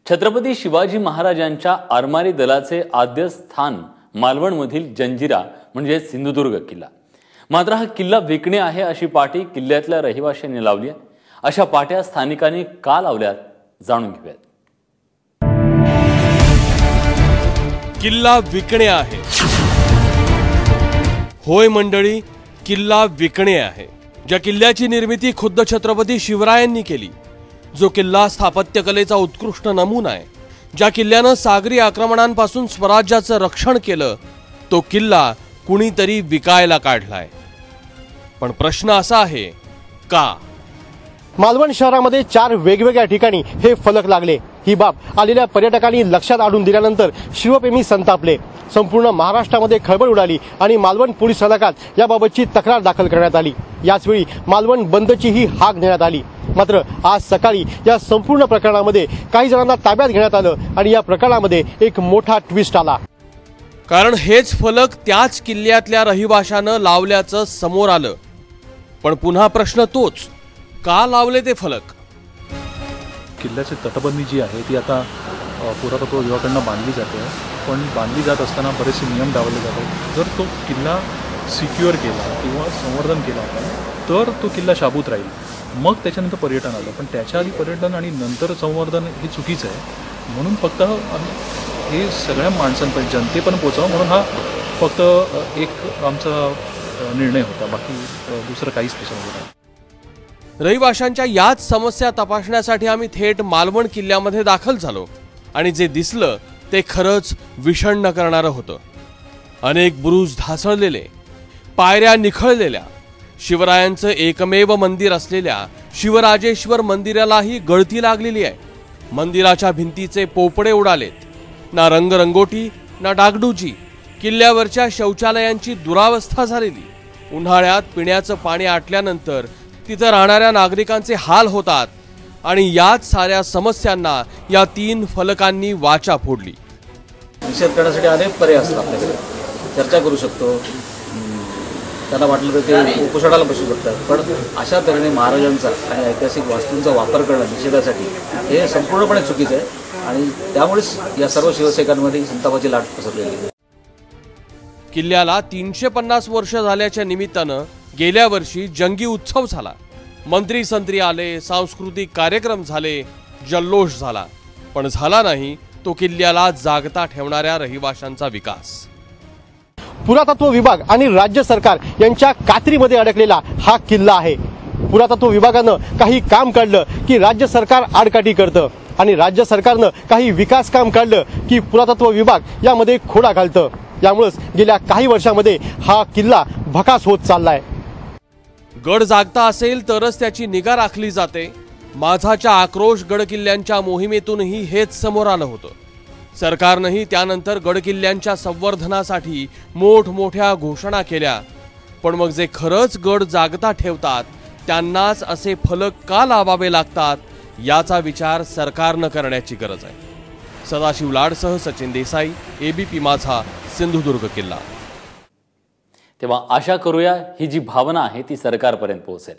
छत्रपती शिवाजी महाराजांच्या आरमारी दलाचे आद्य स्थान मालवणमधील जंजिरा म्हणजे सिंधुदुर्ग किल्ला। मात्र हा किल्ला विकणे आहे अशी पाटी किल्ल्यातल्या रहिवाशांनी लावली आहे। अशा पाट्या स्थानिकांनी का लावल्यात जाणून घेऊयात। किल्ला विकणे आहे। होय मंडळी, किल्ला विकणे आहे। ज्या किल्ल्याची निर्मिती खुद्द छत्रपती शिवरायांनी केली, जो किल्ला स्थापत्यकलेचा उत्कृष्ट नमुना आहे, ज्या किल्ल्यानं सागरी आक्रमणांपासून स्वराज्याचं रक्षण केलं, तो किल्ला कुणीतरी विकायला काढलाय। पण प्रश्न असा आहे, का? मालवण शहरामध्ये 4 वेगवेगळ्या ठिकाणी हे फलक लागले। ही बाब आलेल्या पर्यटकांनी लक्षात आणून दिल्यानंतर शिवप्रेमी संतापले। संपूर्ण महाराष्ट्रामध्ये खळबळ उडाली आणि मालवण पोलीस स्थानकात याबाबतची तक्रार दाखल करण्यात आली। याचवेळी मालवण बंदची ही हाक देण्यात आली। मात्र आज सकाळी या संपूर्ण प्रकरणामध्ये काही जणांना ताब्यात घेण्यात आलं आणि या प्रकरणामध्ये एक मोठा ट्विस्ट आला। कारण हेच फलक त्याच किल्ल्यातल्या रहिवाशानं लावल्याचं समोर आलं। पण पुन्हा प्रश्न तोच, का लावले ते फलक? किल्ल्याची तटबंदी जी आहे ती आता पुरातत्व विभागाकडून बांधली जाते, पण बांधली जात असताना बरेचसे नियम डावले जातात। जर तो किल्ला सिक्युअर केला किंवा संवर्धन केला तर तो किल्ला शाबूत राहील, मग त्याच्यानंतर पर्यटन आलं। पण त्याच्या आधी पर्यटन आणि नंतर संवर्धन हे चुकीचं आहे। म्हणून फक्त हे सगळ्या माणसांपर्यंत जनतेपर्यंत पोहोचावं म्हणून हा फक्त एक आमचा निर्णय होता, बाकी दुसरं काहीच त्याच्यामध्ये नाही। रहिवाशांच्या याच समस्या तपासण्यासाठी आम्ही थेट मालवण किल्ल्यामध्ये दाखल झालो आणि जे दिसलं ते खरंच विषण्ण करणारं होतं। अनेक बुरुज ढासळलेले, पायऱ्या निखळलेल्या, शिवरायांचं एकमेव मंदिर असलेल्या शिवराजेश्वर मंदिरालाही गळती लागलेली आहे। मंदिराच्या भिंतीचे पोपडे उडालेत, ना रंगरंगोटी ना डागडुजी। किल्ल्यावरच्या शौचालयांची दुरावस्था झालेली। उन्हाळ्यात पिण्याचं पाणी आटल्यानंतर तिथं राहणाऱ्या नागरिकांचे हाल होतात आणि याच साऱ्या समस्यांना या 3 फलकांनी वाचा फोडली। निषेध करण्यासाठी अनेक पर्याय असतात, आपल्याकडे चर्चा करू शकतो, त्याला वाटलं तर ते उपोषणाला बसू शकतात। पण अशा तऱ्हेने महाराजांचा आणि ऐतिहासिक वास्तूंचा वापर करणं निषेधासाठी हे संपूर्णपणे चुकीचं आहे आणि त्यामुळेच या सर्व शिवसैनिकांमध्ये संतापाची लाट पसरलेली आहे। किल्ल्याला 350 वर्ष झाल्याच्या निमित्तानं गेल्या वर्षी जंगी उत्सव झाला। मंत्री संत्री आले, सांस्कृतिक कार्यक्रम झाले, जल्लोष झाला, पण झाला नाही तो किल्ल्याला जागता ठेवणाऱ्या रहिवाशांचा विकास। पुरातत्व विभाग आणि राज्य सरकार यांच्या कात्रीमध्ये अडकलेला हा किल्ला आहे। पुरातत्व विभागानं काही काम काढलं की राज्य सरकार आडकाठी करतं आणि राज्य सरकारनं काही विकास काम काढलं की पुरातत्व विभाग यामध्ये खोडा घालतं। यामुळेच गेल्या काही वर्षांमध्ये हा किल्ला भकास होत चाललाय। गड जागता असेल तरच त्याची निगा राखली जाते। माझाच्या आक्रोश गडकिल्ल्यांच्या मोहिमेतूनही हेच समोर आलं होतं। सरकारनंही त्यानंतर गडकिल्ल्यांच्या संवर्धनासाठी मोठमोठ्या घोषणा केल्या, पण मग जे खरंच गड जागता ठेवतात त्यांनाच असे फलक का लावावे लागतात याचा विचार सरकारनं करण्याची गरज आहे। सदाशिव लाडसह सचिन देसाई, एबीपी माझा, सिंधुदुर्ग किल्ला। तेव्हा आशा करूया ही जी भावना आहे ती सरकारपर्यंत पोहोचेल।